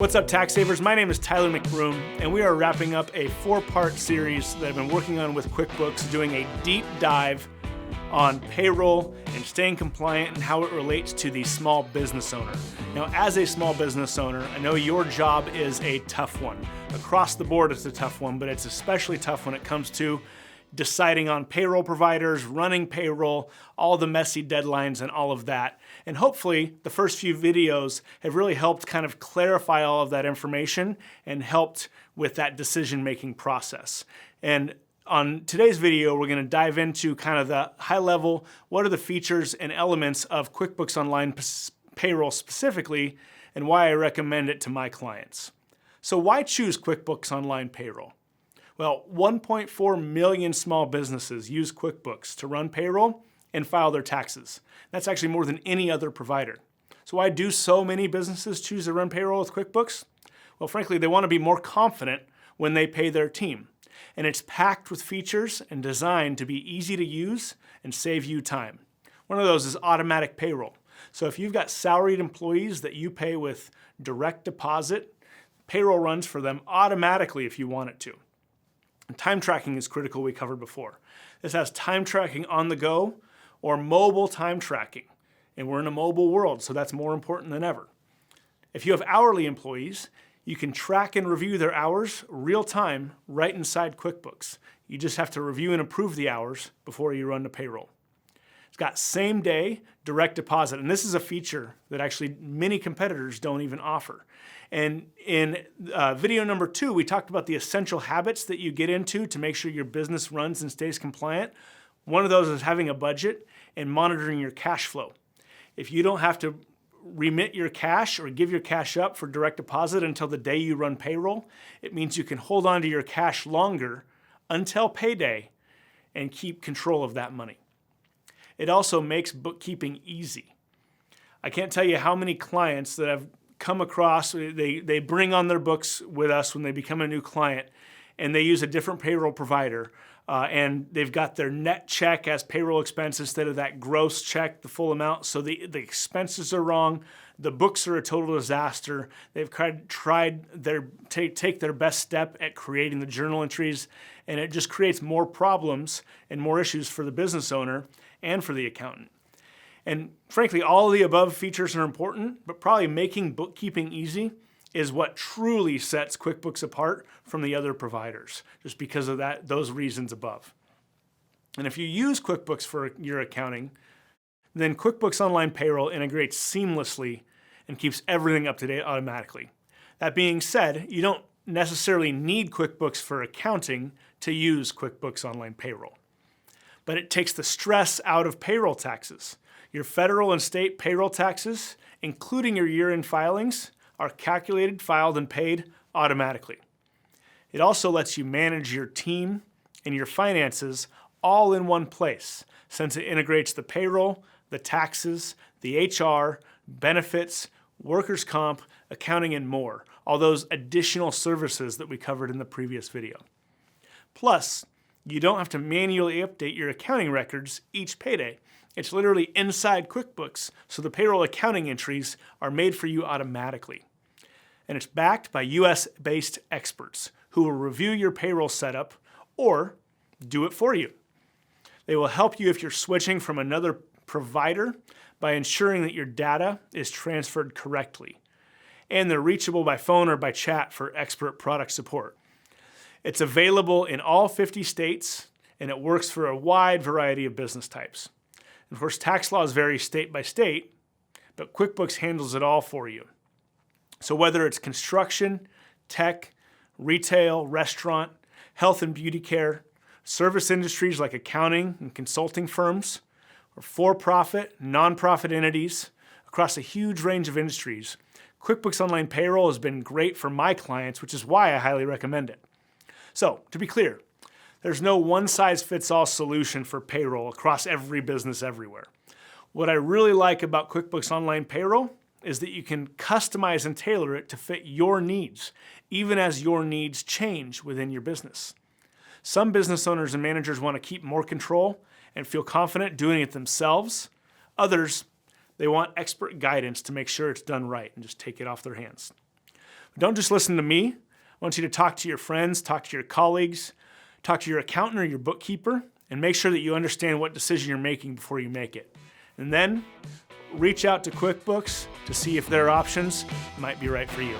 What's up, tax savers? My name is Tyler McBroom, and we are wrapping up a 4-part series that I've been working on with QuickBooks, doing a deep dive on payroll and staying compliant and how it relates to the small business owner. Now, as a small business owner, I know your job is a tough one. Across the board, it's a tough one, but it's especially tough when it comes to deciding on payroll providers, running payroll, all the messy deadlines and all of that. And hopefully the first few videos have really helped kind of clarify all of that information and helped with that decision-making process. And on today's video, we're going to dive into kind of the high level, what are the features and elements of QuickBooks Online Payroll specifically, and why I recommend it to my clients. So why choose QuickBooks Online Payroll? Well, 1.4 million small businesses use QuickBooks to run payroll and file their taxes. That's actually more than any other provider. So why do so many businesses choose to run payroll with QuickBooks? Well, frankly, they want to be more confident when they pay their team. And it's packed with features and designed to be easy to use and save you time. One of those is automatic payroll. So if you've got salaried employees that you pay with direct deposit, payroll runs for them automatically if you want it to. Time tracking is critical, we covered before. This has time tracking on the go or mobile time tracking. And we're in a mobile world, so that's more important than ever. If you have hourly employees, you can track and review their hours real time right inside QuickBooks. You just have to review and approve the hours before you run the payroll. It's got same day direct deposit, and this is a feature that actually many competitors don't even offer. And in video number 2, we talked about the essential habits that you get into to make sure your business runs and stays compliant. One of those is having a budget and monitoring your cash flow. If you don't have to remit your cash or give your cash up for direct deposit until the day you run payroll, it means you can hold on to your cash longer until payday and keep control of that money. It also makes bookkeeping easy. I can't tell you how many clients that I've come across, they bring on their books with us when they become a new client, and they use a different payroll provider, and they've got their net check as payroll expense instead of that gross check, the full amount, so the expenses are wrong, the books are a total disaster. They've tried take their best step at creating the journal entries, and it just creates more problems and more issues for the business owner and for the accountant. And frankly, all of the above features are important, but probably making bookkeeping easy is what truly sets QuickBooks apart from the other providers, just because of those reasons above. And if you use QuickBooks for your accounting, then QuickBooks Online Payroll integrates seamlessly and keeps everything up to date automatically. That being said, you don't necessarily need QuickBooks for accounting to use QuickBooks Online Payroll. But it takes the stress out of payroll taxes. Your federal and state payroll taxes, including your year-end filings, are calculated, filed, and paid automatically. It also lets you manage your team and your finances all in one place, since it integrates the payroll, the taxes, the HR, benefits, workers' comp, accounting, and more, all those additional services that we covered in the previous video. Plus, you don't have to manually update your accounting records each payday. It's literally inside QuickBooks, so the payroll accounting entries are made for you automatically. And it's backed by US-based experts who will review your payroll setup or do it for you. They will help you if you're switching from another provider by ensuring that your data is transferred correctly. And they're reachable by phone or by chat for expert product support. It's available in all 50 states, and it works for a wide variety of business types. And of course, tax laws vary state by state, but QuickBooks handles it all for you. So whether it's construction, tech, retail, restaurant, health and beauty care, service industries like accounting and consulting firms, or for-profit, nonprofit entities across a huge range of industries, QuickBooks Online Payroll has been great for my clients, which is why I highly recommend it. So, to be clear, there's no one-size-fits-all solution for payroll across every business everywhere. What I really like about QuickBooks Online Payroll is that you can customize and tailor it to fit your needs, even as your needs change within your business. Some business owners and managers want to keep more control and feel confident doing it themselves. Others, they want expert guidance to make sure it's done right and just take it off their hands. Don't just listen to me. I want you to talk to your friends, talk to your colleagues, talk to your accountant or your bookkeeper, and make sure that you understand what decision you're making before you make it. And then reach out to QuickBooks to see if their options might be right for you.